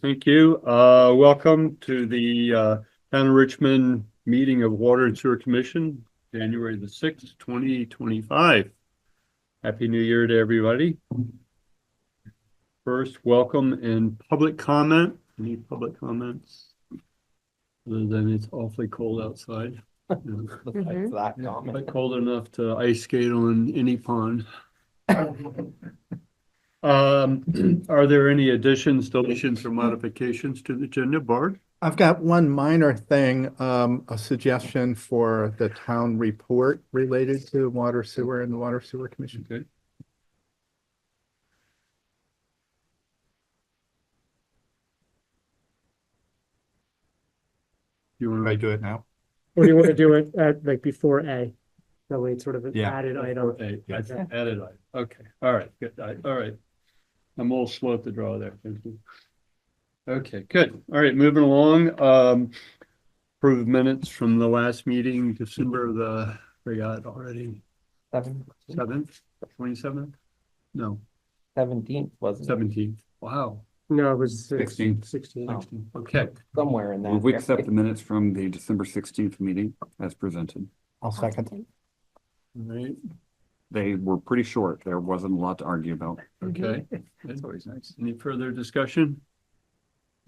thank you. Welcome to the Town of Richmond meeting of Water and Sewer Commission, January the 6th, 2025. Happy New Year to everybody. First, welcome and public comment. Any public comments? Other than it's awfully cold outside. But cold enough to ice skate on any pond. Are there any additions, deletions, or modifications to the agenda, Bard? I've got one minor thing, a suggestion for the town report related to water sewer and the Water Sewer Commission. Okay. You want Should I to do it now? Or do you want to do it at like before A? That way it's sort of an Yeah. added item. added item? Okay, all right, good. All right. I'm a little slow at the draw there. Thank you. Okay, good. All right, moving along. Approved minutes from the last meeting, December forgot already. 7th, 27th? No, 17th, wasn't it? 17th. Wow. No, it was 16. 16. Oh. Okay, Somewhere in that. We accept the minutes from the December 16th meeting as presented. I'll second. all right, They were pretty short. There wasn't a lot to argue about. okay. That's always nice. Any further discussion?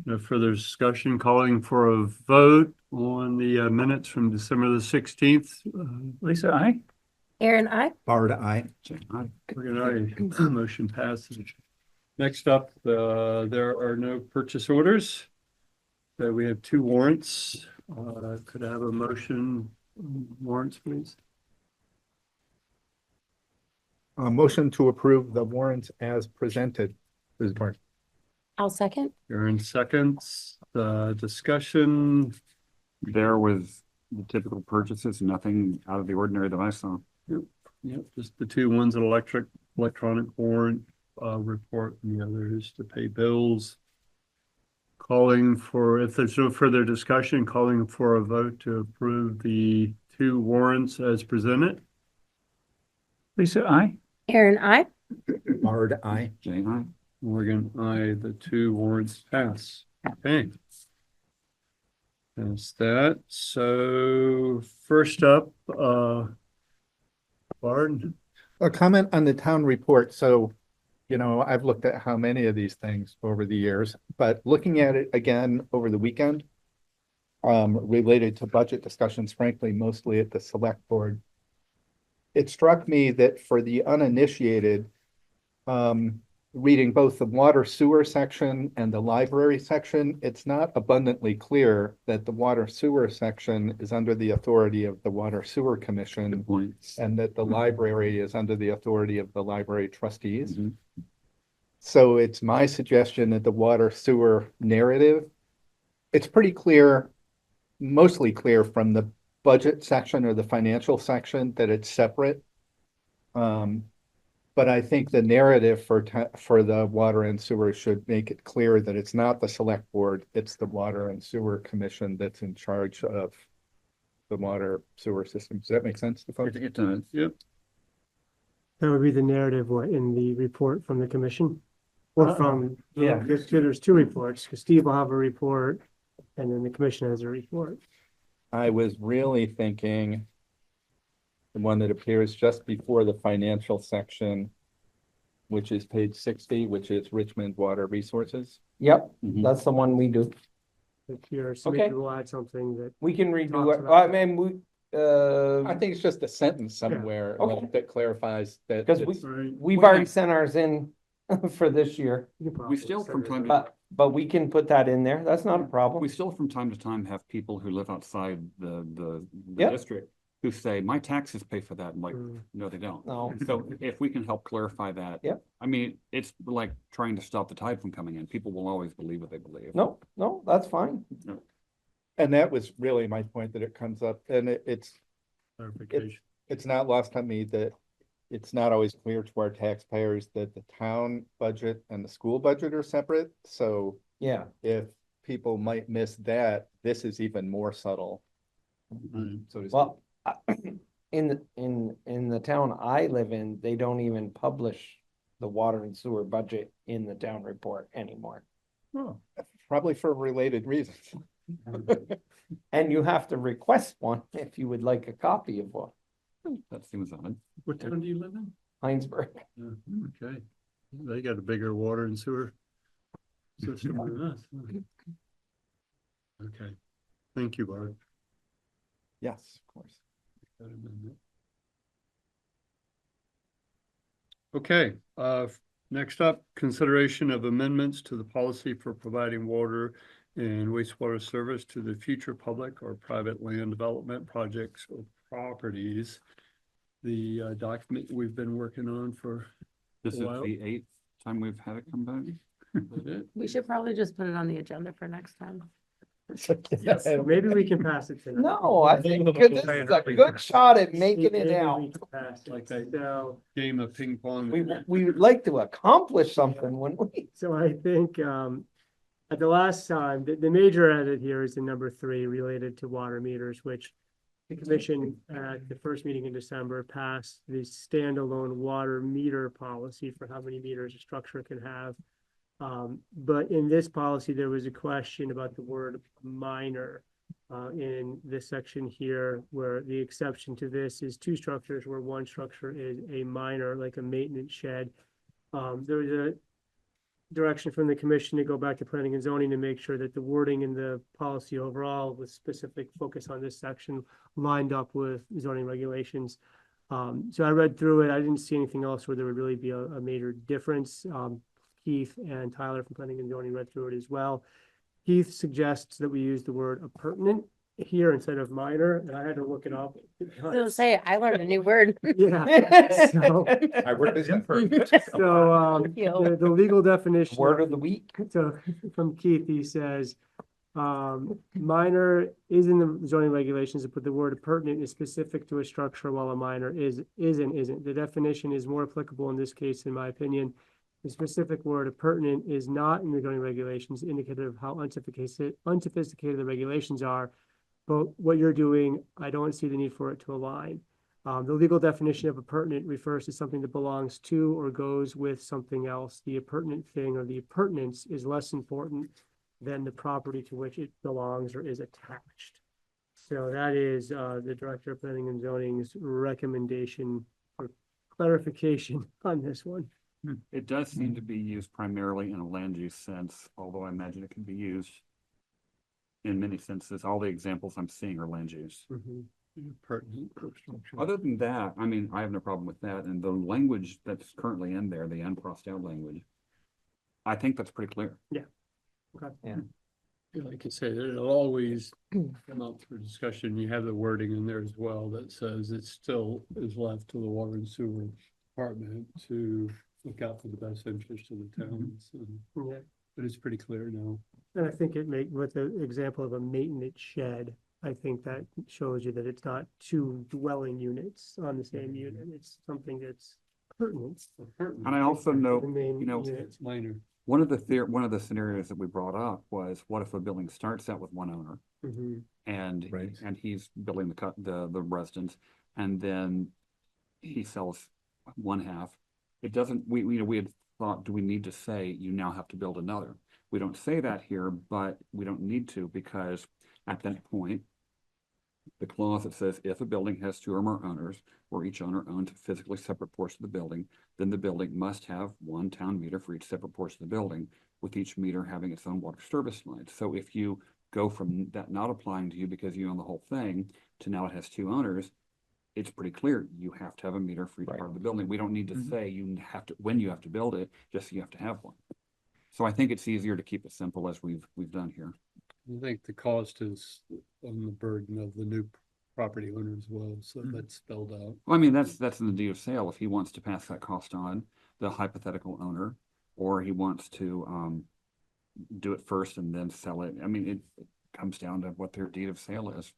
No further discussion, calling for a vote on the minutes from December the 16th. Lisa, aye? Aaron, I. Bard, aye. We're gonna, motion passes. Next up, there are no purchase orders. So we have 2 warrants. Could I have a motion on warrants, please? A motion to approve the warrants as presented. This is Bard. I'll second. You're in seconds, discussion. There was the typical purchases, nothing out of the ordinary that I saw. Yep, just the 2 ones, an electronic warrant report, and the other is to pay bills. Calling for, if there's no further discussion, calling for a vote to approve the 2 warrants as presented. Lisa, aye? Aaron, I. Bard, aye. Jane, aye. Morgan, aye. The 2 warrants pass. Okay. That's that. So first up, Bard. A comment on the town report. So, I've looked at how many of these things over the years, but looking at it again over the weekend, related to budget discussions, frankly, mostly at the select board, it struck me that for the uninitiated, reading both the water sewer section and the library section, it's not abundantly clear that the water sewer section is under the authority of the Water Sewer Commission. Good point. And that the library is under the authority of the library trustees. Mhm. So it's my suggestion that the water sewer narrative, it's pretty clear, mostly clear from the budget section or the financial section that it's separate. But I think the narrative for the water and sewer should make it clear that it's not the select board, it's the Water and Sewer Commission that's in charge of the water sewer system. Does that make sense to folks? It does. Yep. That would be the narrative in the report from the commission. Or from, Yeah. there's 2 reports, because Steve will have a report and then the commission has a report. I was really thinking the one that appears just before the financial section, which is page 60, which is Richmond Water Resources. Yep, Mhm. that's the one we do. If you're, Okay. somebody will add something that, We can redo Talks it. about I mean, I think it's just a sentence somewhere Okay. that clarifies that. because it's- we've already sent ours in for this year, you can We probably still send from it time out. to, but we can put that in there. That's not a problem. we still from time to time have people who live outside the Yep. district who say, my taxes pay for that. I'm like, Mm. no, they don't. No, So if we can help clarify that. Yep. I mean, it's like trying to stop the tide from coming in. People will always believe what they believe. no, that's fine. And that was really my point, that it comes up, and it's Clarification. not lost on me that it's not always clear to our taxpayers that the town budget and the school budget are separate. So Yeah, if people might miss that, this is even more subtle. Right. So to speak. well, in the town I live in, they don't even publish the water and sewer budget in the town report anymore. Oh, probably for related reasons. And you have to request one if you would like a copy of one, That seems odd. What town do you live in? Heinsberg. Okay, they got a bigger water and sewer system than us. Okay, thank you, Barb. Yes, of course. Okay, next up, consideration of amendments to the policy for providing water and wastewater service to the future public or private land development projects or properties. The document we've been working on for This is Wow. the 8th time we've had it come back. a bit. We should probably just put it on the agenda for next time. Yes, so maybe we can pass it tonight. No, I think this is a good shot at making it Maybe out. we can pass it. Like that. So, Game of ping pong. We would like to accomplish something, wouldn't we? so I think, at the last time, the major edit here is in number 3 related to water meters, which the commission at the first meeting in December passed the standalone water meter policy for how many meters a structure can have. But in this policy, there was a question about the word minor in this section here, where the exception to this is 2 structures where one structure is a minor, like a maintenance shed. There was a direction from the commission to go back to planning and zoning to make sure that the wording in the policy overall with specific focus on this section lined up with zoning regulations. So I read through it. I didn't see anything else where there would really be a major difference. Keith and Tyler from planning and zoning read through it as well. Keith suggests that we use the word appurtenant here instead of minor, and I had to look it up. I'll say, I learned a new word. Yeah, so, I work as intern. the legal definition. Word of the week. So from Keith, he says, minor is in the zoning regulations, but the word appurtenant is specific to a structure while a minor is and isn't. The definition is more applicable in this case, in my opinion. The specific word appurtenant is not in the zoning regulations, indicative of how unsophisticated the regulations are. But what you're doing, I don't see the need for it to align. The legal definition of appurtenant refers to something that belongs to or goes with something else. The appurtenant thing or the appurtenance is less important than the property to which it belongs or is attached. So that is the Director of Planning and Zoning's recommendation for clarification on this one. It does seem to be used primarily in a land use sense, although I imagine it can be used in many senses. All the examples I'm seeing are land use. Pertinent. Other than that, I mean, I have no problem with that. And the language that's currently in there, the uncrossed out language, I think that's pretty clear. Like I said, it'll always come up for discussion. You have the wording in there as well that says it still is left to the water and sewer department to look out for the best interest of the towns. Yeah. But it's pretty clear now. And I think with the example of a maintenance shed, I think that shows you that it's not 2 dwelling units on the same unit. It's something that's pertinent. And I also know, The main you know, unit. It's minor. one of the scenarios that we brought up was, what if a building starts out with one owner Mhm. and Right. and he's building the residence, and then he sells one half. It doesn't, we had thought, do we need to say you now have to build another? We don't say that here, but we don't need to, because at that point, the clause that says if a building has 2 or more owners, or each owner owns a physically separate portion of the building, then the building must have 1 town meter for each separate portion of the building, with each meter having its own water service line. So if you go from that not applying to you because you own the whole thing to now it has 2 owners, it's pretty clear you have to have a meter for each Right. part of the building. We don't need to say you have to, when you have to build it, just you have to have one. So I think it's easier to keep it simple as we've done here. I think the cost is on the burden of the new property owner as well, so that's spelled out. Well, I mean, that's in the deed of sale. If he wants to pass that cost on the hypothetical owner, or he wants to do it first and then sell it. I mean, it comes down to what their deed of sale is.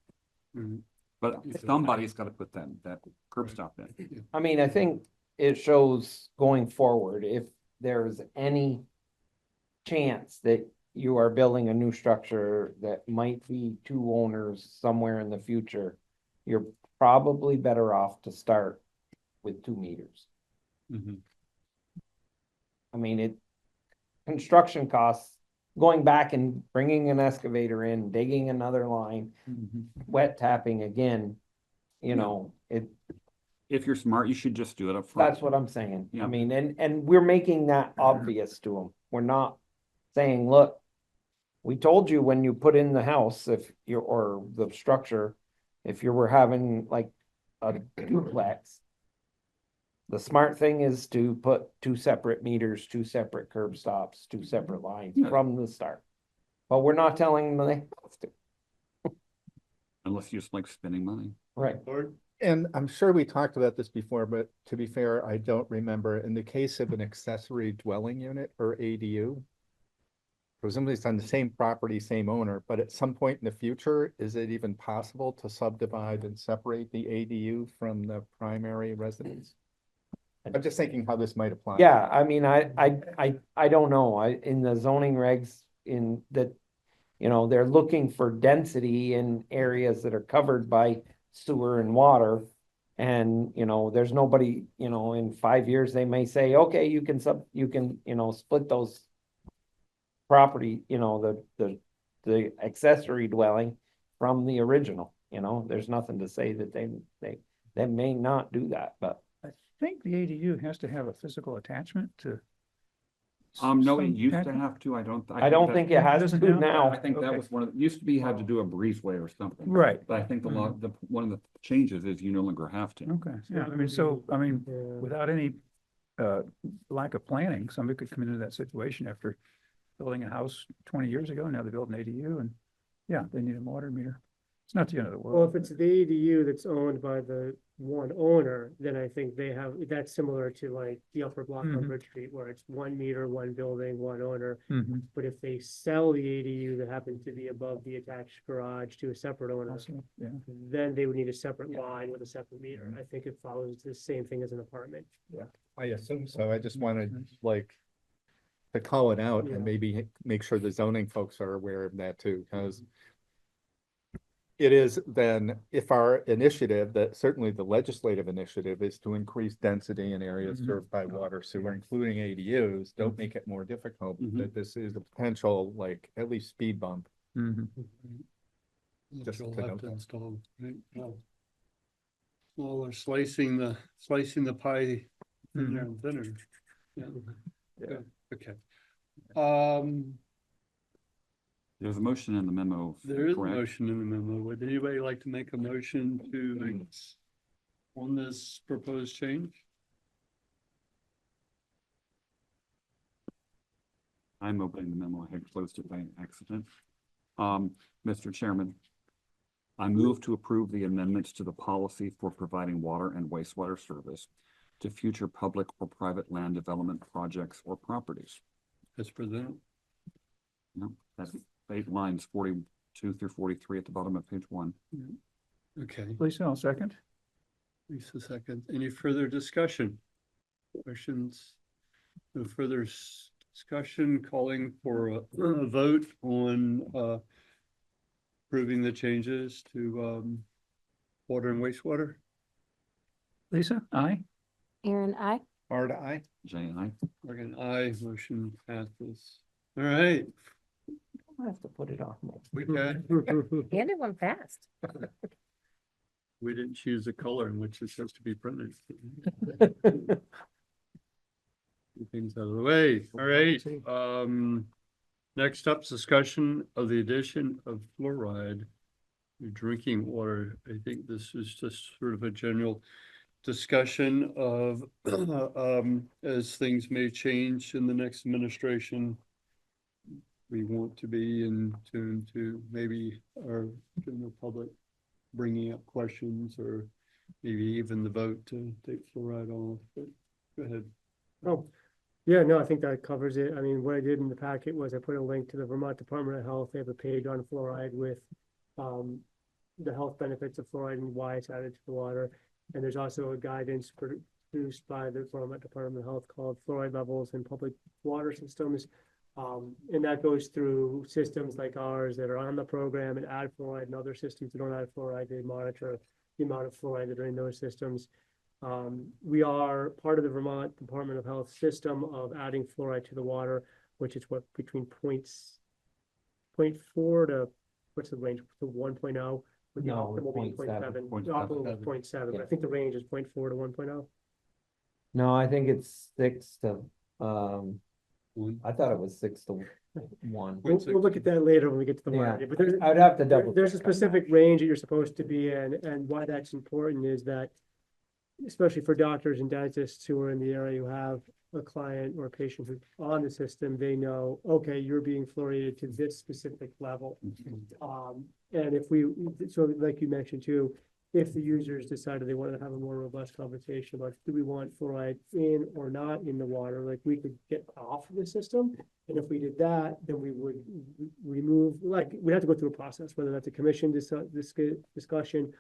Mhm. But somebody's got to put that curb stop in. I mean, I think it shows going forward, if there's any chance that you are building a new structure that might be 2 owners somewhere in the future, you're probably better off to start with 2 meters. Mhm. I mean, construction costs going back and bringing an excavator in, digging another line, wet tapping again, you know, If you're smart, you should just do it up front. that's what I'm saying. Yeah. I mean, and we're making that obvious to them. We're not saying, look, we told you when you put in the house, if you're, or the structure, if you were having like a duplex, the smart thing is to put two separate meters, two separate curb stops, two separate lines Yeah. from the start. But we're not telling them they have to. Unless you just like spending money. Right. And I'm sure we talked about this before, but to be fair, I don't remember. In the case of an accessory dwelling unit or ADU, presumably it's on the same property, same owner, but at some point in the future, is it even possible to subdivide and separate the ADU from the primary residence? I'm just thinking how this might apply. Yeah, I mean, I don't know. In the zoning regs in that, you know, they're looking for density in areas that are covered by sewer and water. And, you know, there's nobody, you know, in 5 years, they may say, okay, you can you know, split those property, you know, the accessory dwelling from the original, you know, there's nothing to say that they may not do that, but. I think the ADU has to have a physical attachment to. No, it some used to type- have to, I don't. I don't think it has to doesn't now? I now. think that Okay. was one of, used to be had to do a breezeway or something. Right, But I think the law, one of the changes is you no longer have to. okay, yeah, I mean, so, I mean, Yeah. without any lack of planning, somebody could come into that situation after building a house 20 years ago, now they build an ADU and, yeah, they need a water meter. It's not the end of the Well, world. if it's the ADU that's owned by the one owner, then I think they have, that's similar to like the upper block on Mhm. Bridge Street, where it's 1 meter, one building, one owner. Mhm. But if they sell the ADU that happens to be above the attached garage to a separate owner, Also, yeah, then they would need a separate line with a separate meter. I think it follows the same thing as an apartment. I assume so. I just wanted like to call it out Yeah. and maybe make sure the zoning folks are aware of that too, because it is then, if our initiative, that certainly the legislative initiative is to increase density in areas Mhm. served by water, sewer, including ADUs, don't make it more difficult, Mhm. that this is a potential, like, at least speed bump. Mhm. Just You'll to have note to that. install, right? Well, they're slicing the pie thinner and thinner. Yeah. Yeah. Good. Okay. There's a motion in the memo, There is a correct? motion in the memo. Would anybody like to make a motion to, on this proposed change? I'm opening the memo. I had closed it by accident. Mr. Chairman, I move to approve the amendments to the policy for providing water and wastewater service to future public or private land development projects or properties. As presented. No, that's 8 lines, 42 through 43 at the bottom of page 1. Okay, Lisa, I'll second. Lisa second. Any further discussion? Questions? No further discussion, calling for a vote on approving the changes to water and wastewater. Lisa, aye? Aaron, I. Art, I. Jay, aye. Morgan, aye, motion passes. All right, I have to put it on. we got, And it went fast. we didn't choose a color in which it's supposed to be printed. Things out of the way. All right, next up's discussion of the addition of fluoride to drinking water. I think this is just sort of a general discussion of as things may change in the next administration. We want to be in tune to maybe our general public bringing up questions or maybe even the vote to take fluoride off, but go ahead. Oh, yeah, no, I think that covers it. I mean, what I did in the packet was I put a link to the Vermont Department of Health. They have a page on fluoride with the health benefits of fluoride and why it's added to the water. And there's also a guidance produced by the Vermont Department of Health called Fluoride Levels in Public Water Systems. And that goes through systems like ours that are on the program and add fluoride, and other systems that don't add fluoride. They monitor the amount of fluoride that are in those systems. We are part of the Vermont Department of Health system of adding fluoride to the water, which is what between 0.4 to, what's the range, to 1.0? With the No, optimal being 0.7. 0.7. The optimal was 0.7, but I Yeah. think the range is 0.4 to 1.0. No, I think it's 6 to, One. I thought it was 6 to 1. We'll look at that later when we get to the Yeah, warranty, but there's, I'd have to double. there's a check on that. specific range that you're supposed to be in, and why that's important is that, especially for doctors and dentists who are in the area who have a client or a patient who's on the system, they know, okay, you're being fluoridated to this specific level. And if we, so like you mentioned too, if the users decided they wanted to have a more robust conversation about, do we want fluoride in or not in the water, like we could get off of the system. And if we did that, then we would remove, like, we'd have to go through a process, whether that's a commission discussion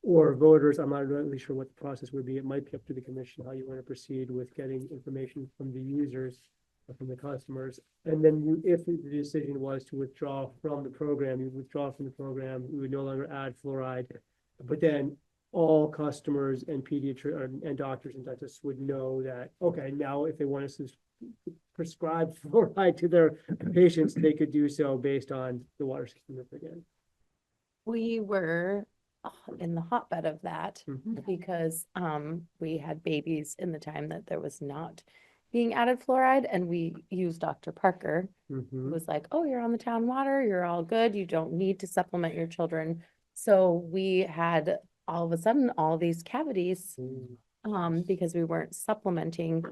or voters. I'm not really sure what the process would be. It might be up to the commission, how you want to proceed with getting information from the users, or from the customers. And then you, if the decision was to withdraw from the program, you withdraw from the program, you would no longer add fluoride. But then all customers and and doctors and dentists would know that, okay, now if they want to prescribe fluoride to their patients, they could do so based on the water system that they're in. We were in the hotbed of that Mhm. because we had babies in the time that there was not being added fluoride, and we used Dr. Parker, who Mhm. was like, oh, you're on the town water, you're all good, you don't need to supplement your children. So we had all of a sudden all these cavities because we weren't supplementing.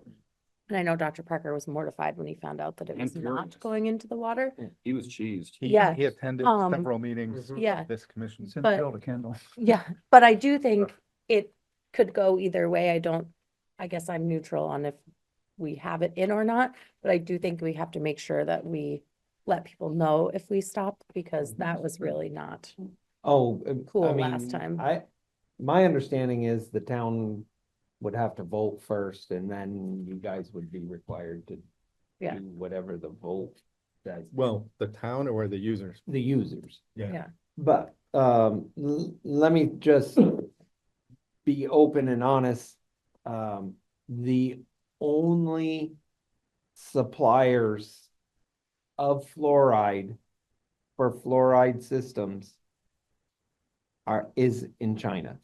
And I know Dr. Parker was mortified when he found out that it And was furious. not going into the water. He was cheesed. Yeah, He attended um, several meetings Mhm. Yeah, of this commission. Send But- Bill to Kendall. yeah, but I do think it could go either way. I guess I'm neutral on if we have it in or not, but I do think we have to make sure that we let people know if we stop, because that was really not. Oh, Cool I last mean, time. my understanding is the town would have to vote first and then you guys would be required to Yeah. do whatever the vote says. Well, the town or the users? The users. Yeah. But, let me just be open and honest. The only suppliers of fluoride for fluoride systems is in China.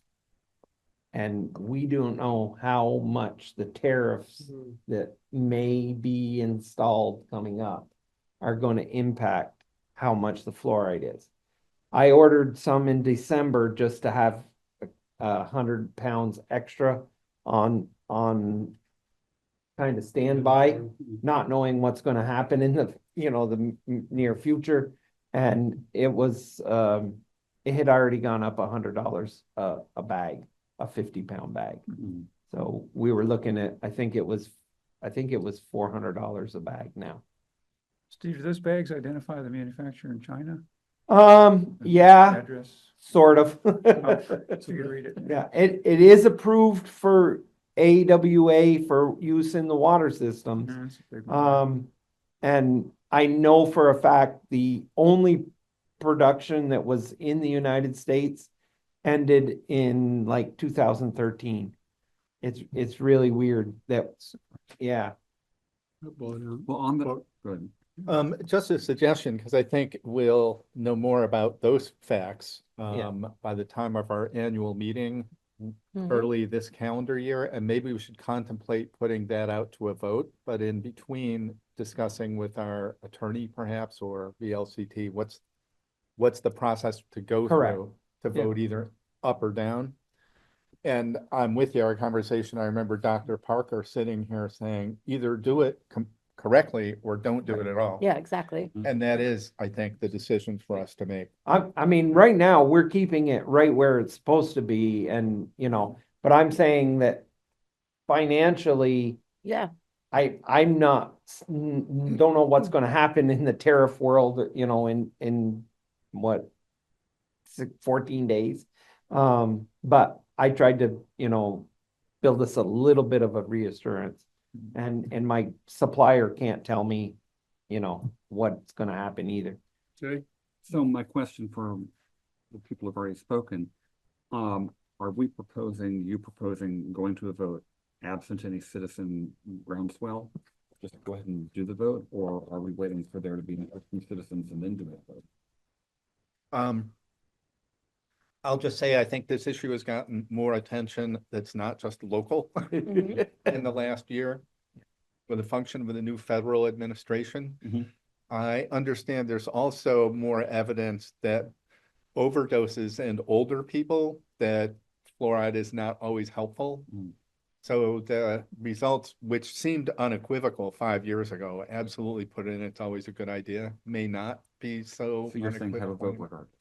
And we don't know how much the tariffs Mhm. that may be installed coming up are gonna impact how much the fluoride is. I ordered some in December just to have 100 pounds extra on kind of standby, not knowing what's gonna happen in the, the near future. And it was, it had already gone up $100 a bag, a 50-pound bag. Mhm. So we were looking at, I think it was $400 a bag now. Steve, do those bags identify the manufacturer in China? Yeah, Address? sort of. So you read it. Yeah, it is approved for AWA for use in the water systems. Yeah, it's a big one. And I know for a fact, the only production that was in the United States ended in like 2013. It's really weird that, yeah. Well, on the, good. Just a suggestion, because I think we'll know more about those facts Yeah. by the time of our annual meeting Mhm. early this calendar year, and maybe we should contemplate putting that out to a vote, but in between discussing with our attorney perhaps, or VLCT, what's the process to go Correct. through to Yeah. vote either up or down? And I'm with you, our conversation, I remember Dr. Parker sitting here saying, either do it correctly or don't do it at all. Yeah, exactly. And that is, I think, the decision for us to make. I mean, right now, we're keeping it right where it's supposed to be and, but I'm saying that financially, Yeah, I'm not, don't know what's gonna happen in the tariff world, in what, 14 days. But I tried to, build us a little bit of a reassurance. And my supplier can't tell me, what's gonna happen either. Okay, So my question for the people who've already spoken, are you proposing going to a vote absent any citizen groundswell? just go ahead and do the vote, or are we waiting for there to be some citizens and then do a vote? I'll just say, I think this issue has gotten more attention that's not just local Mhm. in the last year with the function of the new federal administration. Mhm. I understand there's also more evidence that overdoses in older people, that fluoride is not always helpful. Mm. So the results, which seemed unequivocal 5 years ago, absolutely put in, it's always a good idea, may not be so So you're saying have a vote unequivocal. regardless?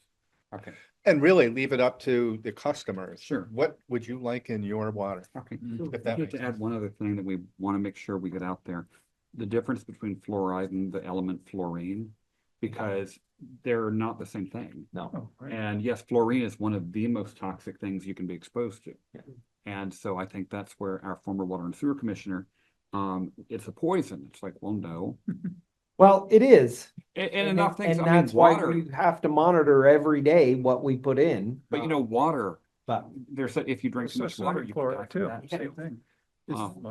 Okay, And really leave it up to the customers. Sure. What would you like in your water? okay. If that Just makes to add sense. one other thing that we want to make sure we get out there, the difference between fluoride and the element fluorine, because they're not the same thing. No. Oh, right. And yes, fluorine is one of the most toxic things you can be exposed to. Yeah. And so I think that's where our former water and sewer commissioner, it's a poison. It's like, well, no. Well, it is. And enough things, And I mean, that's why water, we have to monitor every day what we put in. but you know, water, But there's, if you drink too much water, you can die Fluoride from too, that. same thing.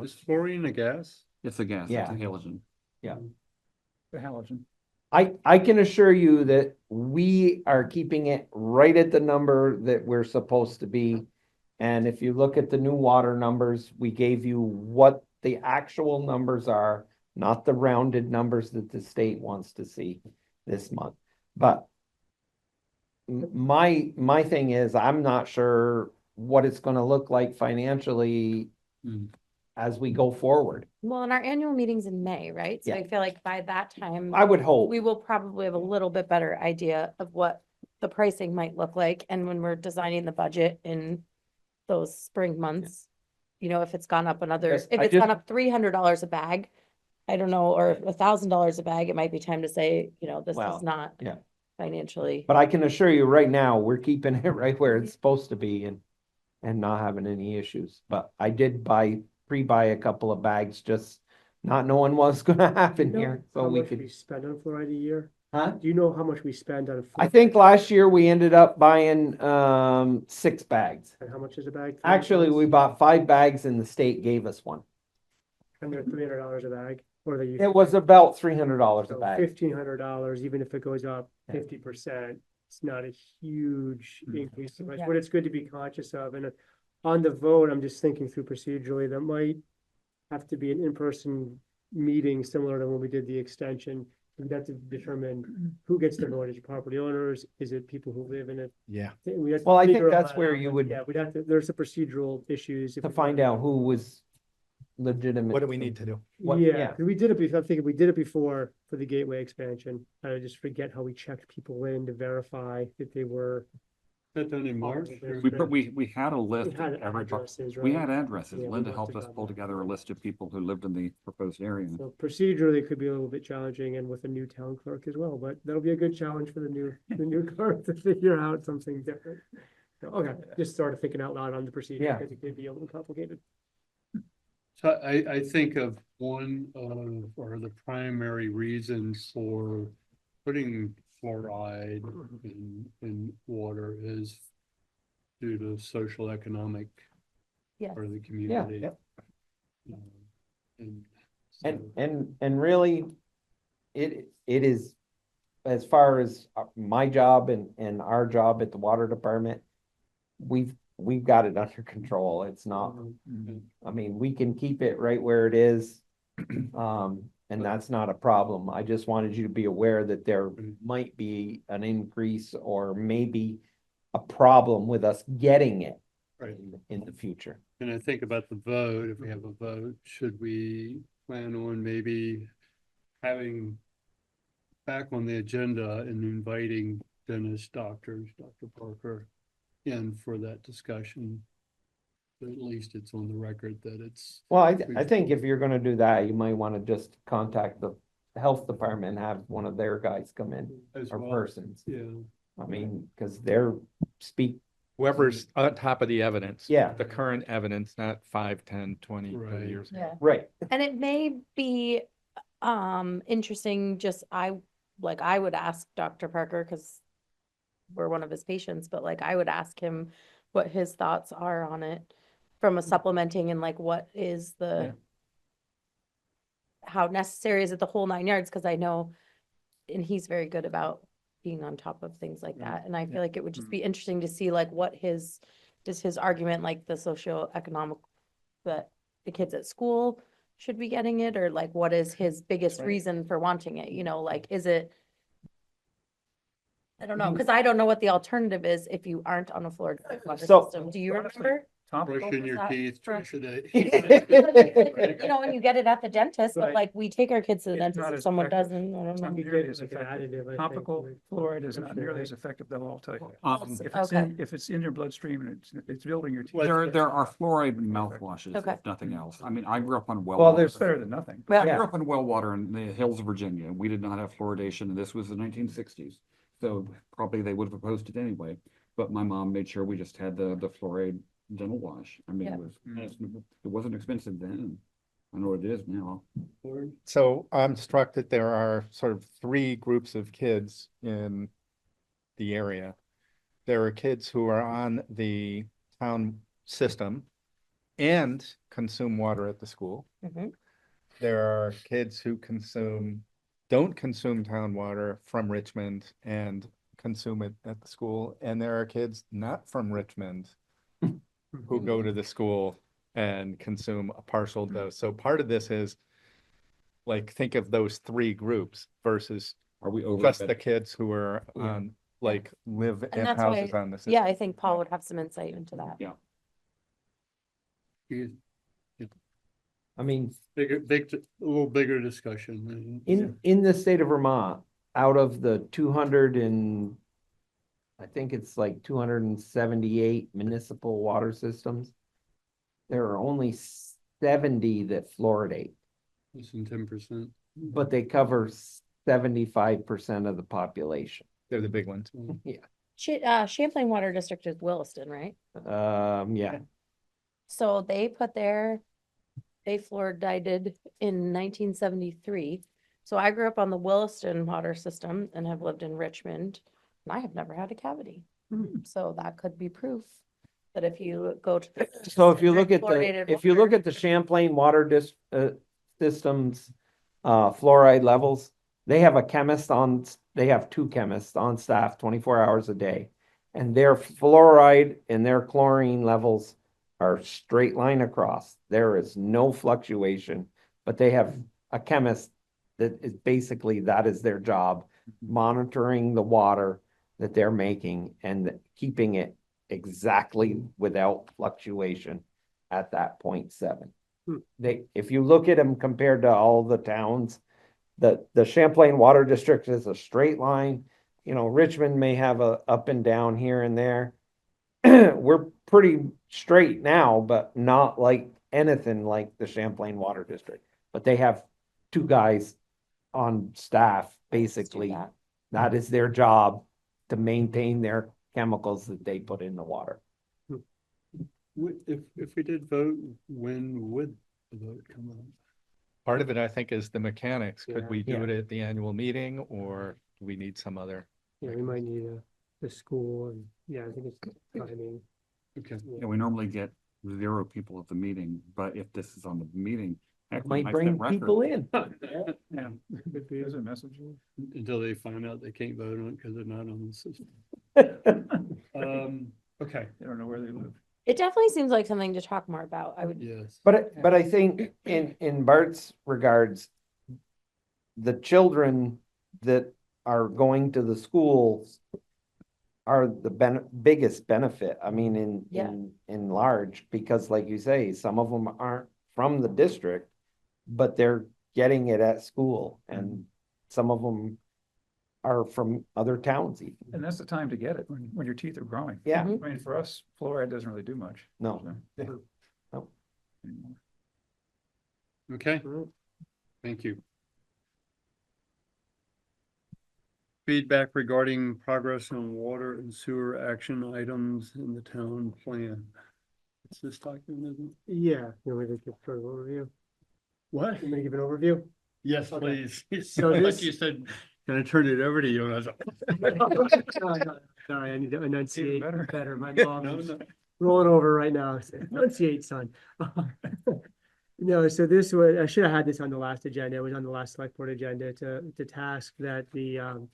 Is fluorine a gas? It's a gas, it's Yeah. a halogen. The halogen. I can assure you that we are keeping it right at the number that we're supposed to be. And if you look at the new water numbers, we gave you what the actual numbers are, not the rounded numbers that the state wants to see this month. But my thing is, I'm not sure what it's gonna look like financially Mm. as we go forward. Well, and our annual meeting's in May, right? So Yeah. I feel like by that time, I would hope. we will probably have a little bit better idea of what the pricing might look like. And when we're designing the budget in those spring months, you know, if it's gone up another, Yes, if I it's gone just- up $300 a bag, I don't know, or $1,000 a bag, it might be time to say, you know, this Well, is not yeah. financially. But I can assure you right now, we're keeping it right where it's supposed to be and not having any issues. But I did pre-buy a couple of bags, just not knowing what's gonna happen You know here, so how we much could, we spend on fluoride a year? huh? Do you know how much we spend on? I think last year we ended up buying 6 bags. And how much is a bag? Actually, we bought 5 bags and the state gave us one. Under $300 a bag, or they. It was about $300 a So bag. $1,500, even if it goes up Yeah. 50%, it's not a huge increase in price, Yeah. but it's good to be conscious of. And on the vote, I'm just thinking through procedurally, that might have to be an in-person meeting similar to when we did the extension. We'd have to determine who gets the vote. Is it property owners? Is it people who live in it? Yeah. We have to Well, I think figure all that's that where out, you but would- Yeah, we'd have to, there's the procedural issues. if To we find wanna- out who was legitimate. What do we need to do? What- Yeah, yeah. 'cause we did it before, I'm thinking we did it before for the gateway expansion. I just forget how we checked people in to verify that they were. That done in March? We had a list We had of every, addresses, we right? had addresses. Yeah, we Linda must helped have us done pull that. together a list of people who lived in the proposed area. So procedurally, it could be a little bit challenging and with a new town clerk as well, but that'll be a good challenge for the new clerk to figure out something different. So, okay, just started thinking out loud on the procedure, Yeah. because it could be a little complicated. So I think of one of, or the primary reasons for putting fluoride in water is due to social economic Yes. part of the community. yep. And And really, it is, as far as my job and our job at the water department, we've got it under control. It's not, I mean, we can keep it right where it is. And that's not a problem. I just wanted you to be aware that there might be an increase or maybe a problem with us getting it Right. in the future. And I think about the vote, if we have a vote, should we plan on maybe having back on the agenda and inviting dentists, doctors, Dr. Parker in for that discussion? But at least it's on the record that it's. Well, I think if you're gonna do that, you might wanna just contact the health department and have one of their guys come in, as or well. persons. Yeah, I mean, cause they're Whoever's on top of the evidence. Yeah. The current evidence, not 5, 10, 20, 30 Right. years. Yeah. right. And it may be interesting, just I would ask Dr. Parker, because we're one of his patients, but like I would ask him what his thoughts are on it from a supplementing and like what is the how necessary is it the whole 9 yards? Cause I know, and he's very good about being on top of things like that. And I feel like it would just be interesting to see like what is his argument, like the socioeconomic, that the kids at school should be getting it, or like what is his biggest right. reason for wanting it, like, is it? I don't know, cause I don't know what the alternative is if you aren't on a Florida water So- system. Do you remember? Topical. Brushing your that teeth for- twice a day. And you get it at the dentist, but Right. like we take our kids to the It's dentist not if as someone effective. doesn't, I don't It's not know. You nearly get as like an effective. additive, I think, Topical with- fluoride is I'm not sure, nearly right? as effective, though, I'll tell you. Okay. If it's in your bloodstream and it's building your teeth. There are fluoride mouthwashes, Okay. if nothing else. I mean, I grew up on well. Well, water. It's better than nothing. I Well, grew up on well water in the hills of Virginia. We did not have fluoridation, and this was the 1960s. So probably they would have opposed it anyway. But my mom made sure we just had the fluoride dental wash. I mean, Yeah. it wasn't expensive then. I know what it is now. So I'm struck that there are sort of three groups of kids in the area. There are kids who are on the town system and consume water at the school. Mhm. There are kids who don't consume town water from Richmond and consume it at the school. And there are kids not from Richmond who go to the school and consume a partial dose. So part of this is like, think of those three groups versus Are we over? just the kids who are Yeah. on, like, live And in that's houses why- on the system. Yeah, I think Paul would have some insight into that. Yeah. I mean, A little bigger discussion. in the state of Vermont, out of the 200 and I think it's like 278 municipal water systems, there are only 70 that fluoridate, Less than 10%. but they cover 75% of the population. They're the big ones. Champlain Water District is Williston, right? Yeah, So they fluoridated in 1973. So I grew up on the Williston water system and have lived in Richmond, and I have never had a cavity. So that could be proof that if you go to. so if you look at fluoridated if you water- look at the Champlain water systems, fluoride levels, they have they have two chemists on staff 24 hours a day. And their fluoride and their chlorine levels are straight line across. There is no fluctuation, but they have a chemist that is basically, that is their job, monitoring the water that they're making and keeping it exactly without fluctuation at that 0.7. If you look at them compared to all the towns, the Champlain Water District is a straight line. Richmond may have a up and down here and there. We're pretty straight now, but not like anything like the Champlain Water District. But they have two guys on staff, basically. that. That is their job, to maintain their chemicals that they put in the water. If we did vote, when would the vote come up? Part of it, I think, is the mechanics. Could Yeah. we do Yeah. it at the annual meeting, or do we need some other? Yeah, we might need the school and, yeah, I think it's timing. Okay. Yeah, we normally get 0 people at the meeting, but if this is on the meeting. heck, we Might set bring record. people in. Yeah. There's a message. Until they find out they can't vote on it because they're not on the system. Okay, They don't know where they live. It definitely seems like something to talk more about. I would, yes. But I think in Bart's regards, the children that are going to the schools are the biggest benefit. I mean, Yeah. in large, because like you say, some of them aren't from the district, but they're getting it at school, and some of them are from other towns even. And that's the time to get it, when your teeth are growing. Yeah, Mhm. I mean, for us, fluoride doesn't really do much. no, so. No. Anymore. Okay, thank you. Feedback regarding progress on water and sewer action items in the town plan. It's this document, isn't it? Yeah, you want me to give sort of overview? What? You want me to give an overview? Yes, Okay. please. So Like this- you said, can I turn it over to you? And I was like, No, sorry, I need to enunciate better. better. My No, mom is no. rolling over right now. Enunciate, son. No, so this was, I should have had this on the last agenda. It was on the last select board agenda to task that the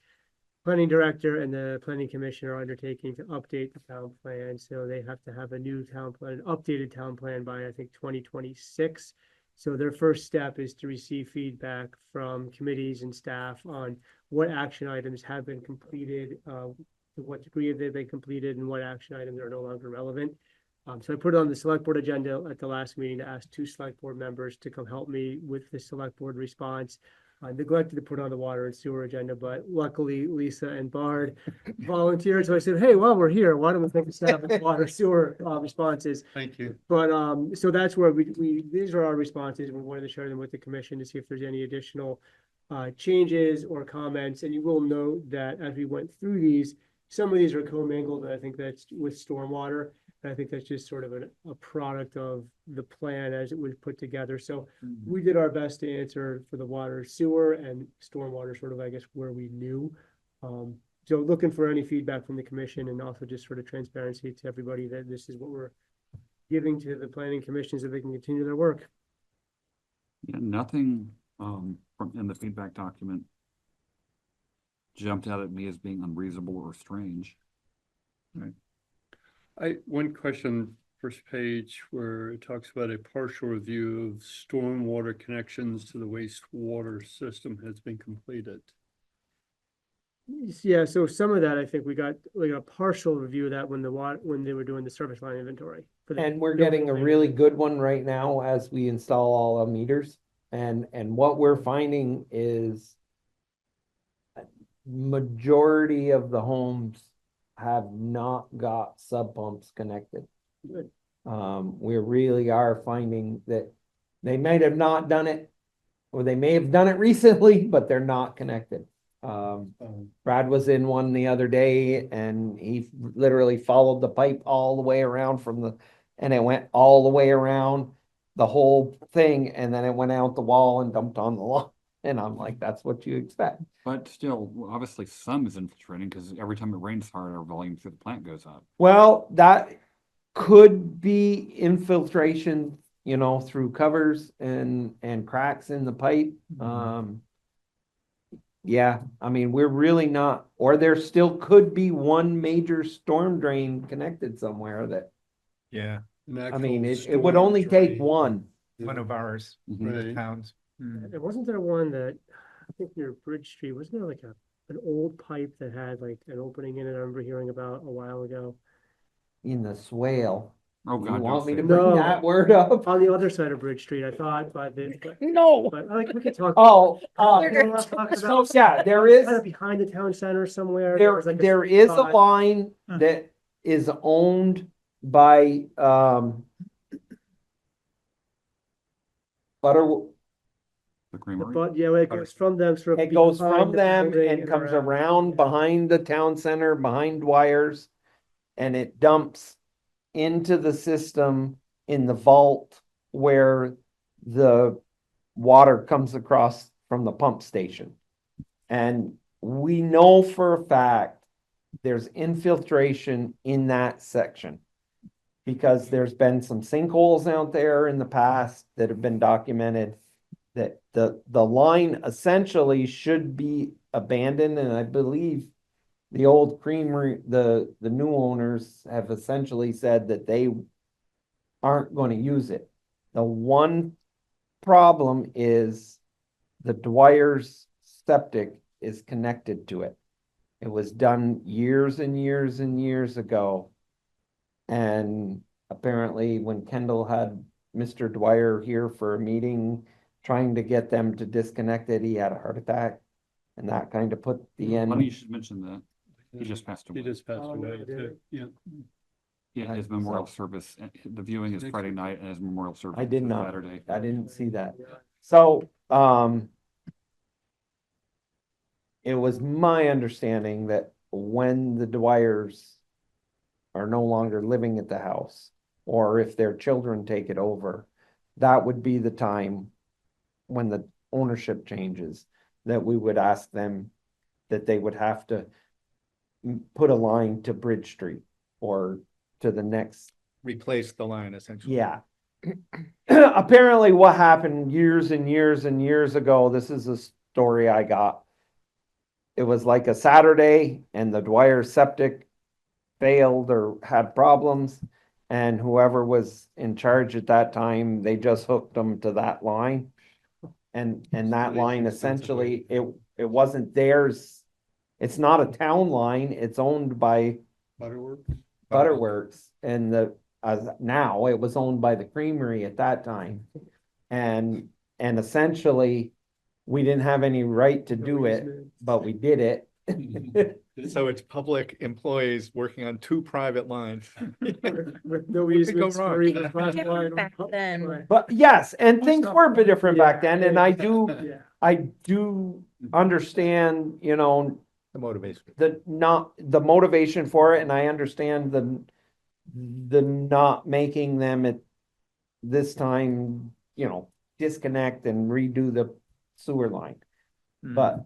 planning director and the planning commission are undertaking to update the town plan. So they have to have a new town plan, an updated town plan by, I think, 2026. So their first step is to receive feedback from committees and staff on what action items have been completed, to what degree have they been completed, and what action items are no longer relevant. So I put it on the select board agenda at the last meeting to ask 2 select board members to come help me with the select board response. I neglected to put on the water and sewer agenda, but luckily Lisa and Bard volunteered. So I said, hey, while we're here, why don't we take a stab at water sewer responses? Thank you. But so that's where these are our responses. We wanted to share them with the commission to see if there's any additional changes or comments. And you will note that as we went through these, some of these are commingled, and I think that's with stormwater. And I think that's just sort of a product of the plan as it was put together. So we did our best to answer for the water, sewer, and stormwater, sort of, I guess, where we knew. So looking for any feedback from the commission, and also just sort of transparency to everybody that this is what we're giving to the planning commission so they can continue their work. Yeah, nothing in the feedback document jumped out at me as being unreasonable or strange. One question, first page, where it talks about a partial review of stormwater connections to the wastewater system has been completed. Yeah, so some of that, I think we got like a partial review of that when when they were doing the service line inventory. And we're getting a really good one right now as we install all our meters. And what we're finding is majority of the homes have not got sub pumps connected. Good. We really are finding that they might have not done it, or they may have done it recently, but they're not connected. Brad was in one the other day and he literally followed the pipe all the way around and it went all the way around the whole thing, and then it went out the wall and dumped on the lawn. And I'm like, that's what you expect. But still, obviously some is infiltrating because every time it rains hard, our volume through the plant goes up. Well, that could be infiltration, through covers and cracks in the pipe. Yeah, I mean, we're really not, or there still could be one major storm drain connected somewhere that, Yeah, I mean, it would only take one. one of ours, Mhm. Right. towns. There wasn't there one that, I think near Bridge Street, wasn't there like an old pipe that had like an opening in it? I remember hearing about a while ago. In the swale. Oh, You God. want me to don't bring No. that word up? On the other side of Bridge Street, I thought, but No. like we could talk. Oh, You know what I'm talking so about? yeah, there Kind of is, behind the town center somewhere. there was like is a spot. line Huh. that is owned by, Butter, The creamery. But yeah, it goes from them sort of. it goes behind from the them building and comes around. around behind the town center, behind wires. And it dumps into the system in the vault where the water comes across from the pump station. And we know for a fact there's infiltration in that section. Because there's been some sinkholes out there in the past that have been documented. That the line essentially should be abandoned, and I believe the old creamery, the new owners have essentially said that they aren't going to use it. The one problem is the Dwyer's septic is connected to it. It was done years and years and years ago. And apparently when Kendall had Mr. Dwyer here for a meeting, trying to get them to disconnect it, he had a heart attack. And that kind of put the end. Funny you should mention that. He just passed He away. just passed Oh, away, did too. Yeah. Yeah, his memorial service, the viewing is Friday night and his memorial service I did is not. Saturday. I didn't see that. So, it was my understanding that when the Dwyers are no longer living at the house, or if their children take it over, that would be the time when the ownership changes, that we would ask them that they would have to put a line to Bridge Street or to the next, Replace the line essentially. yeah. apparently what happened years and years and years ago, this is a story I got. It was like a Saturday and the Dwyer septic failed or had problems. And whoever was in charge at that time, they just hooked them to that line. And that line essentially, it wasn't theirs. It's not a town line. It's owned by Butterworks and now it was owned by the creamery at that time. And essentially, we didn't have any right to do it, but we did it. So it's public employees working on two private lines. With no What could go easements wrong? or even private line. Different back then. But yes, and things Stuff. were a bit different back then, and I Yeah. do understand, The motivation. the motivation for it, and I understand the not making them at this time, disconnect and redo the sewer line. But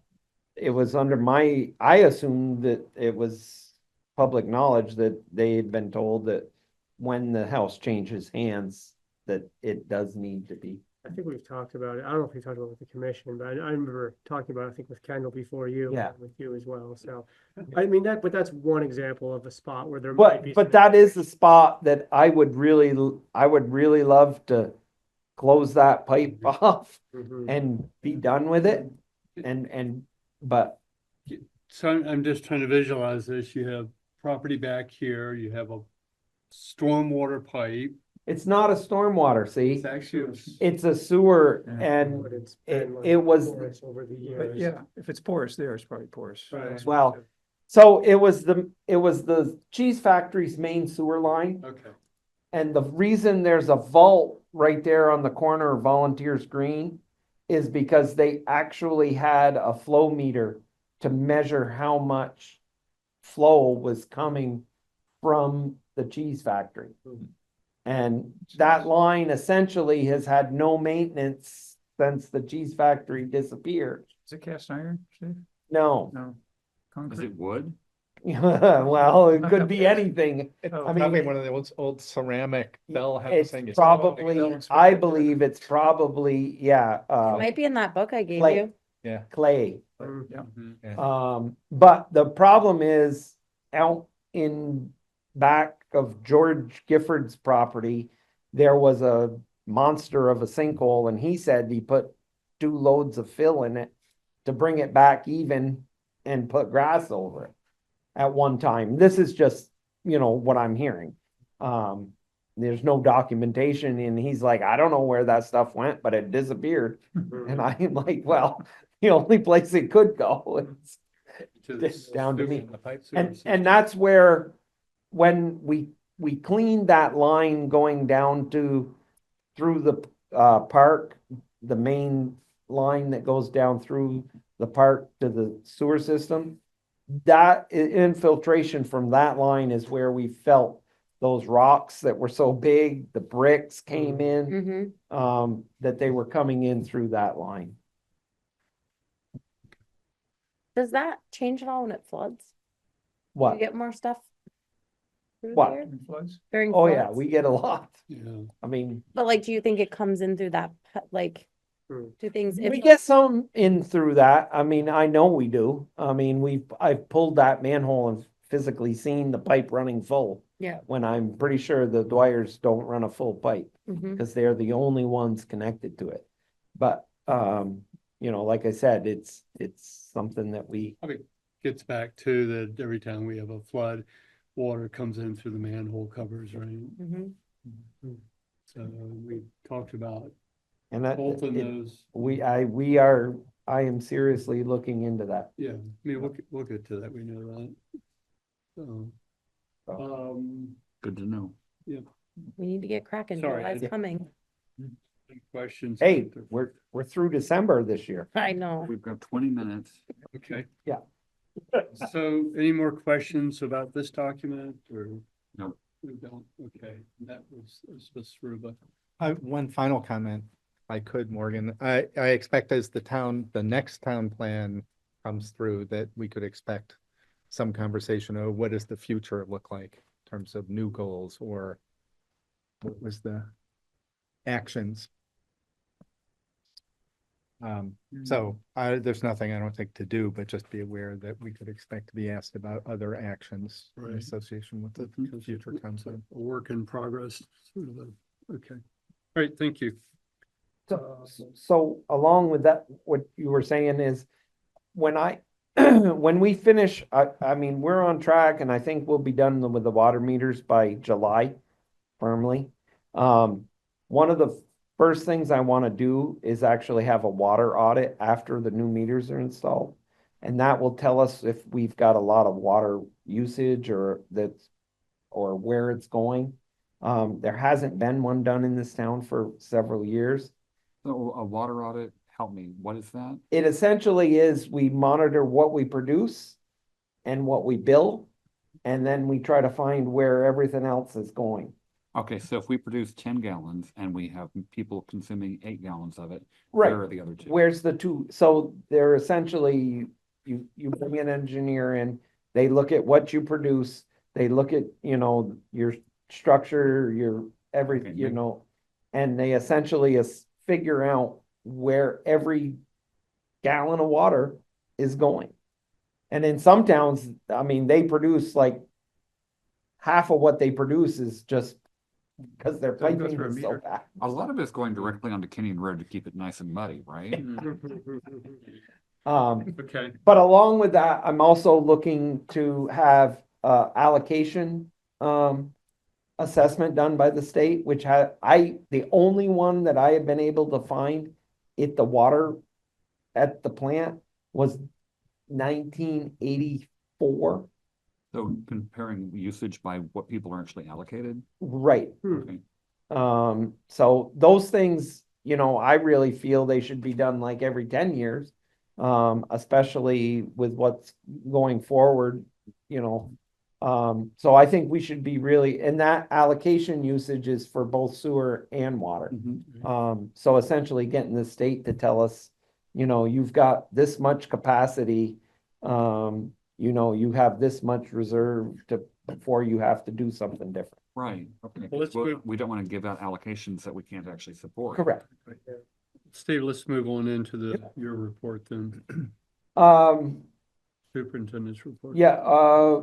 it was I assumed that it was public knowledge that they had been told that when the house changes hands, that it does need to be. I think we've talked about it. I don't know if we talked about it with the commission, but I remember talking about it, I think with Kendall before you. Yeah. and with you as well. So, I mean, but that's one example of a spot where there might be. But that is the spot that I would really love to close that pipe off Mhm. and be done with it. But So I'm just trying to visualize this. You have property back here, you have a stormwater pipe. it's not a stormwater, see? It's actually, It's a sewer Yeah. and But it's it- been like it was- porous over the But years. yeah, if it's porous there, it's probably porous. Right. well, so it was the cheese factory's main sewer line. okay, And the reason there's a vault right there on the corner of Volunteers Green is because they actually had a flow meter to measure how much flow was coming from the cheese factory. And that line essentially has had no maintenance since the cheese factory disappeared. Is it cast iron, Steve? No, No. Is Concrete? it wood? well, it could be anything. It's Oh, I mean, probably one of the old ceramic bell house It's things. probably, I believe it's probably, yeah, It might be in that book I gave Clay. you. Yeah. clay. Yeah. But the problem is out in back of George Gifford's property, there was a monster of a sinkhole and he said he put 2 loads of fill in it to bring it back even and put grass over it at one time. This is just, what I'm hearing. There's no documentation and he's like, I don't know where that stuff went, but it disappeared. And I'm like, well, the only place it could go is it's down to me. And that's where, when we cleaned that line going down through the park, the main line that goes down through the park to the sewer system, that infiltration from that line is where we felt those rocks that were so big, the bricks came in, Mm-hmm. that they were coming in through that line. Does that change at all when it floods? Do What? you get more stuff? Through What? there In floods? during Oh, yeah, floods? we get a lot. yeah. I mean, But like, do you think it comes in through that, like, Hmm. do things? we get some in through that. I mean, I know we do. I mean, I've pulled that manhole and physically seen the pipe running full. Yeah. When I'm pretty sure the Dwyers don't run a full pipe Mhm. because they're the only ones connected to it. But, like I said, it's something that we, Gets back to that every time we have a flood, water comes in through the manhole covers, right? Mhm. So we talked about and that, both of it- those. I am seriously looking into that. Yeah, I mean, we'll get to that, we know that. So, Good to know. We need to get cracking. Sorry, July's I- coming. any questions? Hey, we're through December this year. I know. We've got 20 minutes. Okay. Yeah. So any more questions about this document or? No. We don't, okay, that was Ruba. One final comment, if I could, Morgan. I expect as the next town plan comes through, that we could expect some conversation of what does the future look like in terms of new goals, or what was the actions. So there's nothing I don't think to do, but just be aware that we could expect to be asked about other actions in Right. association with the Because future it's council. a work in progress, sort of okay. All right, thank you. So along with that, what you were saying is, when when we finish, I mean, we're on track, and I think we'll be done with the water meters by July firmly. One of the first things I want to do is actually have a water audit after the new meters are installed. And that will tell us if we've got a lot of water usage or where it's going. There hasn't been one done in this town for several years. So a water audit, help me, what is that? It essentially is, we monitor what we produce and what we bill, and then we try to find where everything else is going. Okay, so if we produce 10 gallons and we have people consuming 8 gallons of it, Right. where are the other 2? Where's the two? So they're essentially, you bring an engineer in, they look at what you produce, they look at, your structure, your everything, Okay. and they essentially figure out where every gallon of water is going. And in some towns, I mean, they produce like half of what they produce is just because their Doesn't go piping through a is so meter. bad. A lot of it's going directly onto Kenyon Road to keep it nice and muddy, right? Okay, But along with that, I'm also looking to have allocation assessment done by the state, which the only one that I have been able to find at the water at the plant was 1984. So comparing usage by what people are actually allocated? Right. Okay. So those things, I really feel they should be done like every 10 years. Especially with what's going forward, so I think we should be really, and that allocation usage is for both sewer and water. So essentially getting the state to tell us, you've got this much capacity, you have this much reserve before you have to do something different. Right, okay. Well, let's move- We don't want to give out allocations that we can't actually support. Correct. Steve, let's move on into your report then, Um, superintendent's report. Yeah,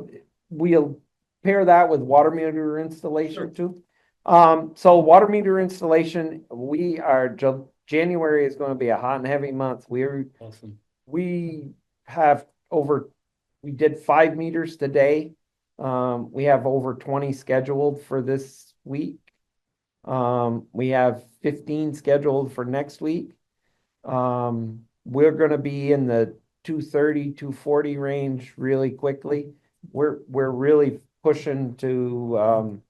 we'll pair that with water meter installation too. So water meter installation, January is gonna be a hot and heavy month. Awesome. We did 5 meters today. We have over 20 scheduled for this week. We have 15 scheduled for next week. We're gonna be in the 230, 240 range really quickly. We're really pushing to,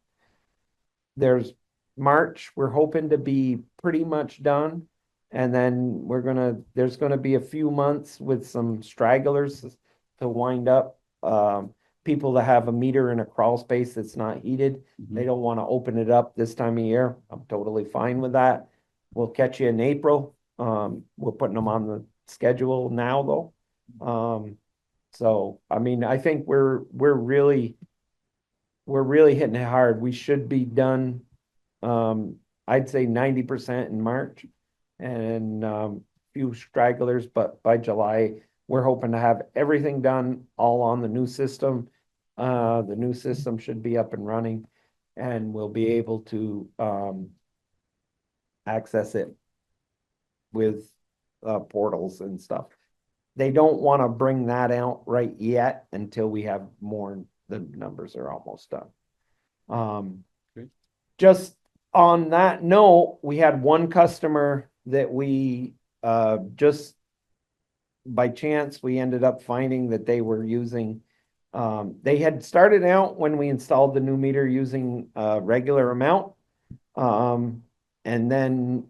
there's March, we're hoping to be pretty much done. And then there's gonna be a few months with some stragglers to wind up. People that have a meter in a crawl space that's not heated, they don't wanna open it up this time of year. I'm totally fine with that. We'll catch you in April. We're putting them on the schedule now though. So, I mean, I think we're really hitting it hard. We should be done, I'd say 90% in March and, few stragglers, but by July, we're hoping to have everything done all on the new system. The new system should be up and running and we'll be able to, access it with, portals and stuff. They don't want to bring that out right yet until we have more, the numbers are almost done. Okay. Just on that note, we had one customer that we, just by chance, we ended up finding that they were using, they had started out when we installed the new meter using a regular amount. And then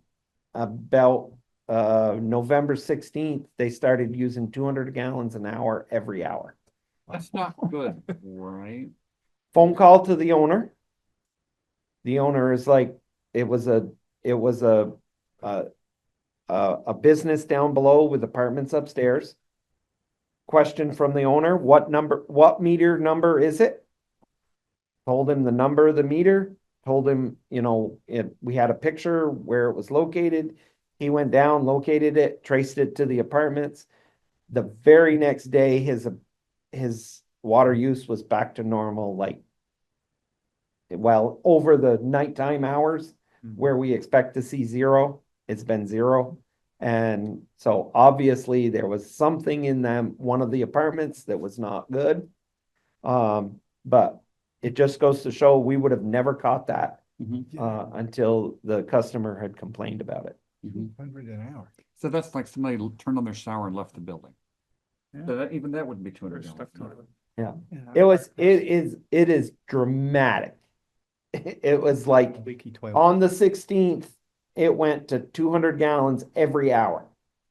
about November 16th, they started using 200 gallons an hour every hour. That's not good, right? Phone call to the owner. The owner is like, it was a business down below with apartments upstairs. Question from the owner, what meter number is it? Told him the number of the meter. told him, we had a picture where it was located. He went down, located it, traced it to the apartments. The very next day, his water use was back to normal, over the nighttime hours where we expect to see zero, it's been zero. And so obviously there was something in one of the apartments that was not good. But it just goes to show we would have never caught that until the customer had complained about it. 200 an hour. So that's like somebody turned on their shower and left the building. Yeah. So even that wouldn't be 200 Stuck gallons. to it. It is dramatic. It was like Leaky toilet. on the 16th, it went to 200 gallons every hour.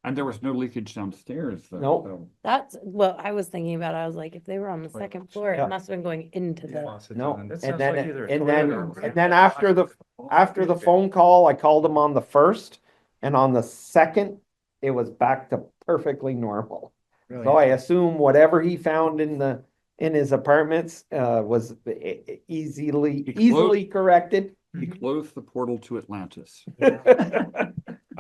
And there was no leakage downstairs. Though, Nope. so- That's what I was thinking about. I was like, if they were on the Like, second floor, yeah. it must have been going into the, Faucets No, on. That and sounds then, like either a and toilet then, or- and then after the phone call, I called him on the 1st, and on the 2nd, it was back to perfectly normal. Really? So I assume whatever he found in his apartments, was easily corrected. He closed the portal to Atlantis.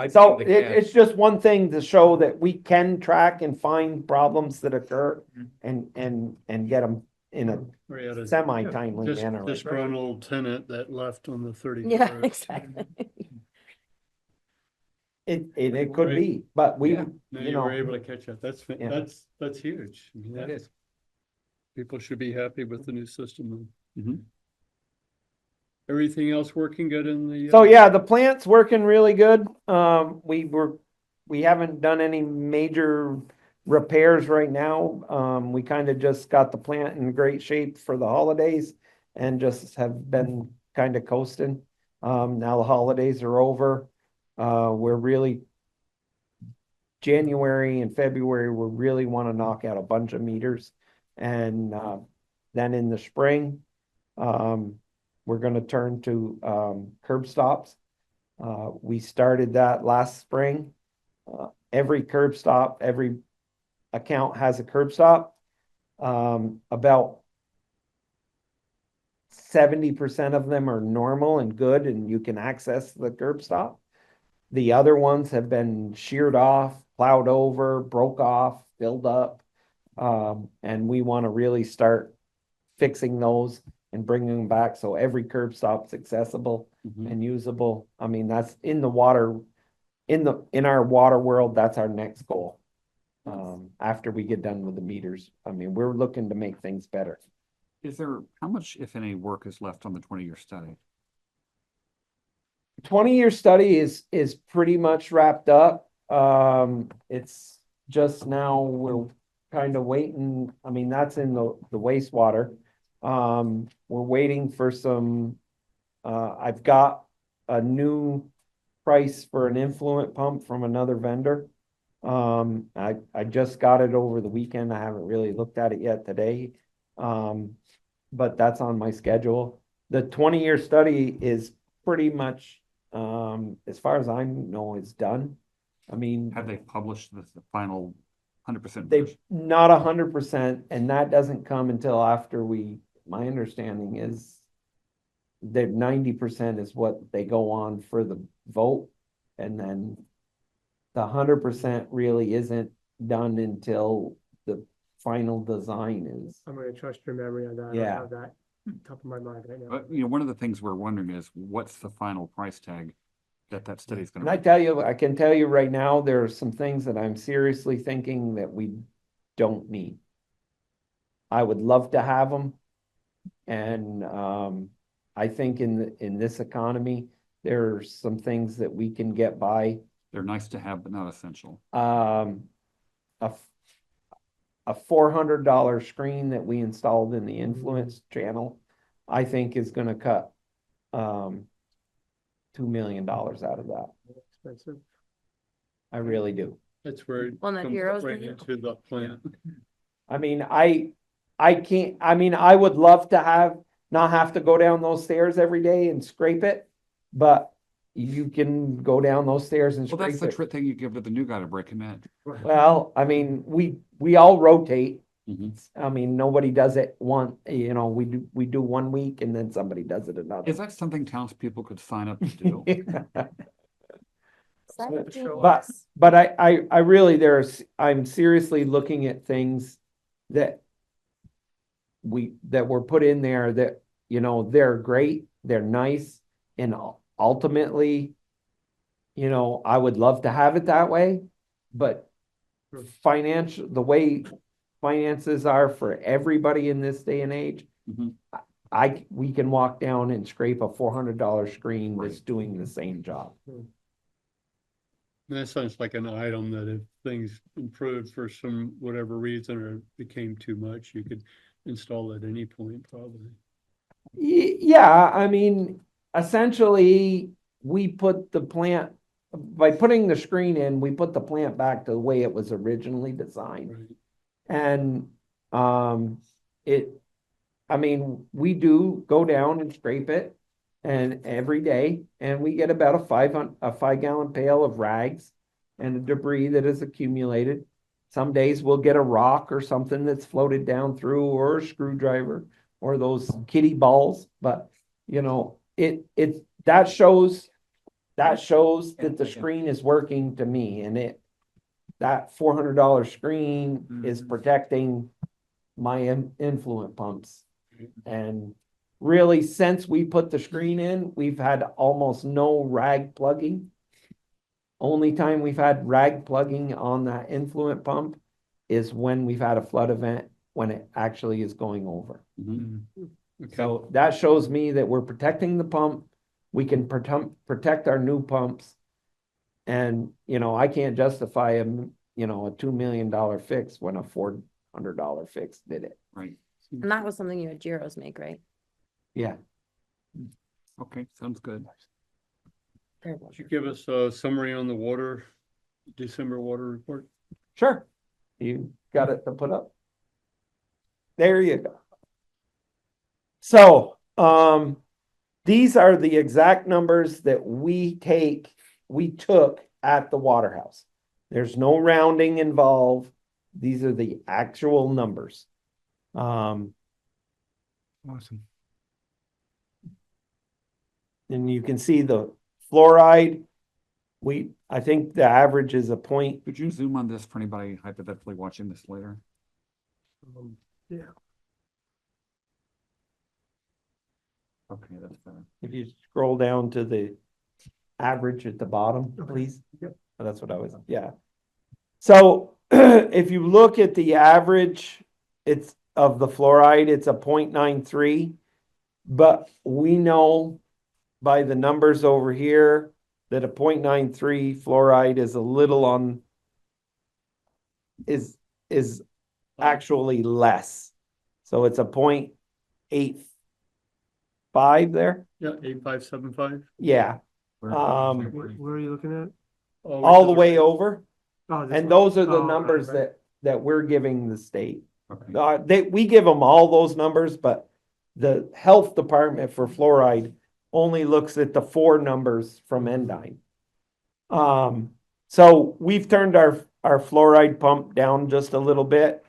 So it's just one thing to show that we can track and find problems that occur and get them in a We had a semi-timely dis- manner. disgruntled tenant that left on the 31st. yeah, exactly. It could be, but we, Yeah. Now you you were know, able to catch up. Yeah. That's huge. I mean, That is. People should be happy with the new system. Mhm. Everything else working good in the? so yeah, the plant's working really good. We haven't done any major repairs right now. We kind of just got the plant in great shape for the holidays and just have been kind of coasting. Now the holidays are over. We're really January and February, we really want to knock out a bunch of meters. And then in the spring, we're going to turn to curb stops. We started that last spring. Every curb stop, every account has a curb stop. About 70% of them are normal and good, and you can access the curb stop. The other ones have been sheared off, plowed over, broke off, filled up. And we want to really start fixing those and bringing them back so every curb stop's accessible and usable. I mean, that's in the water, in our water world, that's our next goal. After we get done with the meters, I mean, we're looking to make things better. How much, if any, work is left on the 20-year study? 20-year study is pretty much wrapped up. It's just now we're kind of waiting. I mean, that's in the wastewater. We're waiting for some, I've got a new price for an influent pump from another vendor. I just got it over the weekend. I haven't really looked at it yet today. But that's on my schedule. The 20-year study is pretty much, as far as I know, is done. I mean, Have they published the final 100%? they've not 100%, and that doesn't come until after my understanding is that 90% is what they go on for the vote. And then the 100% really isn't done until the final design is. I'm gonna trust your memory on that. I don't Yeah. have that top of my mind right now. But, one of the things we're wondering is what's the final price tag that study is going And I can tell you right now, there are some things that I'm seriously thinking that we don't need. I would love to have them. And I think in this economy, there are some things that we can get by. They're nice to have, but not essential. A $400 screen that we installed in the influence channel, I think is gonna cut $2 million out of that. Expensive. I really do. That's where it Well, and that comes heroes right video. into the plant. I mean, I can't, I mean, I would love to not have to go down those stairs every day and scrape it, but you can go down those stairs and Well, that's scrape the it. thing you give to the new guy to break him in. Well, I mean, we all rotate, I mean, nobody does it one, we do 1 week and then somebody does it another. Is that something townspeople could sign up to do? But I really, I'm seriously looking at things that were put in there that, they're great, they're nice, and ultimately, I would love to have it that way, but the way finances are for everybody in this day and age, Mhm. we can walk down and scrape a $400 screen that's doing the same job. That sounds like an item that if things improved for some whatever reason or became too much, you could install at any point probably. Yeah, I mean, essentially, we put the plant, by putting the screen in, we put the plant back to the way it was originally designed. Right. And, I mean, we do go down and scrape it and every day, and we get about a 5-gallon pail of rags and the debris that is accumulated. Some days we'll get a rock or something that's floated down through, or a screwdriver, or those kitty balls, but that shows that the screen is working to me, and that $400 screen is protecting my influent pumps. And really, since we put the screen in, we've had almost no rag plugging. Only time we've had rag plugging on that influent pump is when we've had a flood event, when it actually is going over. Okay. So that shows me that we're protecting the pump. We can protect our new pumps. And, I can't justify a $2 million fix when a $400 fix did it. Right, And that was something you had Giros make, right? Yeah. okay, sounds good. They're Could you give us a summary on the December water report? Sure. You got it to put up? There you go. So, these are the exact numbers that we took at the Waterhouse. There's no rounding involved. These are the actual numbers. Awesome. And you can see the fluoride. I think the average is a point. Could you zoom on this for anybody hypothetically watching this later? Yeah. Okay, that's better. If you scroll down to the average at the bottom, Okay. please. Yep. Oh, that's what I was, yeah. So if you look at the average, it's of the fluoride, it's a 0.93. But we know by the numbers over here that a 0.93 fluoride is a little is actually less. So it's a 0.85 there. Yeah, 8575. Yeah. Where are you looking at? All the way over. Oh, this And one? those are the Oh, numbers right. that we're giving the state. Okay. We give them all those numbers, but the health department for fluoride only looks at the 4 numbers from Endyne. So we've turned our fluoride pump down just a little bit,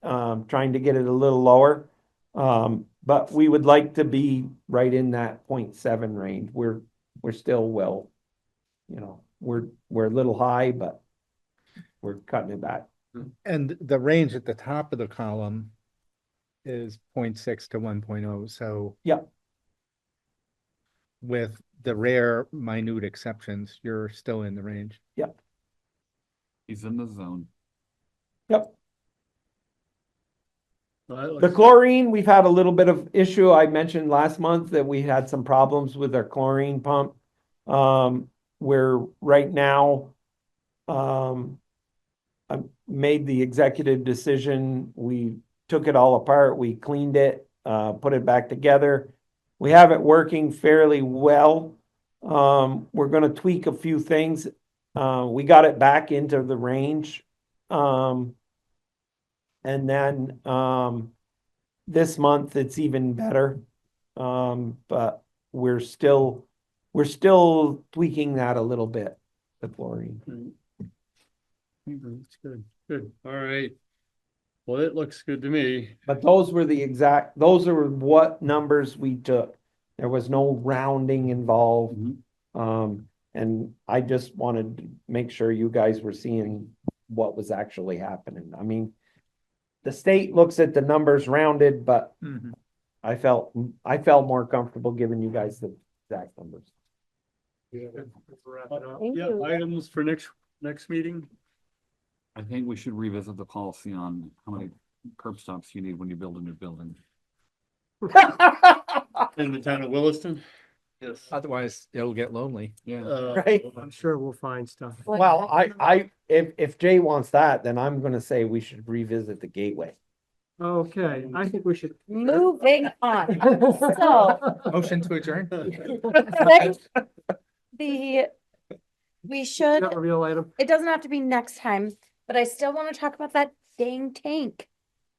trying to get it a little lower. But we would like to be right in that 0.7 range. We're still well, we're a little high, but we're cutting it back. And the range at the top of the column is 0.6 to 1.0, so. Yep. With the rare minute exceptions, you're still in the range. Yep. He's in the zone. Yep. Well, The chlorine, we've had a little bit of issue. I mentioned last month that we had some problems with our chlorine pump. Where right now, I made the executive decision. We took it all apart. We cleaned it, put it back together. We have it working fairly well. We're going to tweak a few things. We got it back into the range. And then this month it's even better. But we're still tweaking that a little bit, the chlorine. That's good. Good. All right. Well, it looks good to me. But those are what numbers we took. There was no rounding involved. And I just wanted to make sure you guys were seeing what was actually happening. I mean, the state looks at the numbers rounded, but Mhm. I felt more comfortable giving you guys the exact numbers. Wrap it up. Thank Yeah, you. items for next meeting? I think we should revisit the policy on how many curb stops you need when you build a new building. In the town of Williston? Yes. Otherwise, it'll get lonely. Yeah. Right? I'm sure we'll find stuff. Well, if Jay wants that, then I'm gonna say we should revisit the gateway. Okay, I think we should. Moving on. So, Motion to adjourn? next, we should, Not a real item. it doesn't have to be next time, but I still want to talk about that dang tank.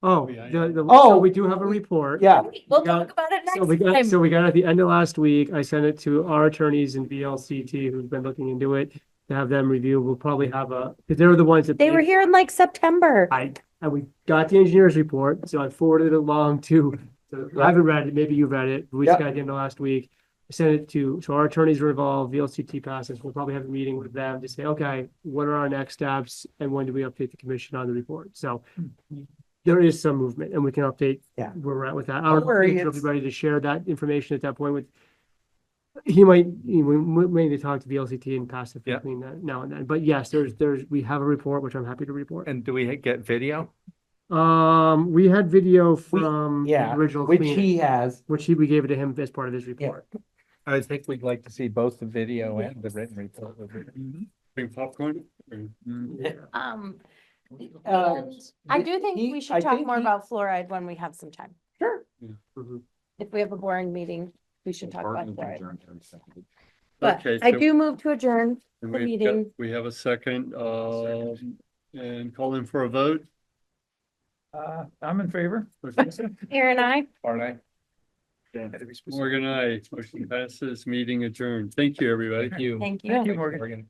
Oh, Yeah, so Oh, we do have a report. Yeah, We'll Yeah. talk about it So we next got, time. so we got at the end of last week, I sent it to our attorneys in VLCT who've been looking into it, to have them review. We'll probably have because they're the ones that. They were here in like September. And we got the engineer's report, so I forwarded it along to, I haven't read it, maybe you read it, we just Yeah. got it at the end of last week. I sent it so our attorneys are involved, VLCT passes, we'll probably have a meeting with them to say, okay, what are our next steps? And when do we update the commission on the report? So there is some movement and we can update Yeah. where we're at with that. I Don't don't worry, think it's- everybody to share that information at that point with. We may need to talk to VLCT and pass it Yeah. between that now and then, but yes, we have a report, which I'm happy to report. And do we get video? We had video from the yeah, original which cleanup, he has. we gave it to him as part of his report. I think we'd like to see both the video and the written report. Bring popcorn? Um, Uh, and I do think we I should talk think more he- about fluoride when we have some time. Sure. Mhm. If we have a boring meeting, we should talk about Barton fluoride. adjourned and seconded. But Okay, I so- do move to adjourn. And the we've got- meeting. We have a second, and call in for a vote. I'm in favor. Aaron, I. Morgan, I motion passes, meeting adjourned. Thank you, everybody. Thank you. Thank you. Thank you, Morgan. Morgan.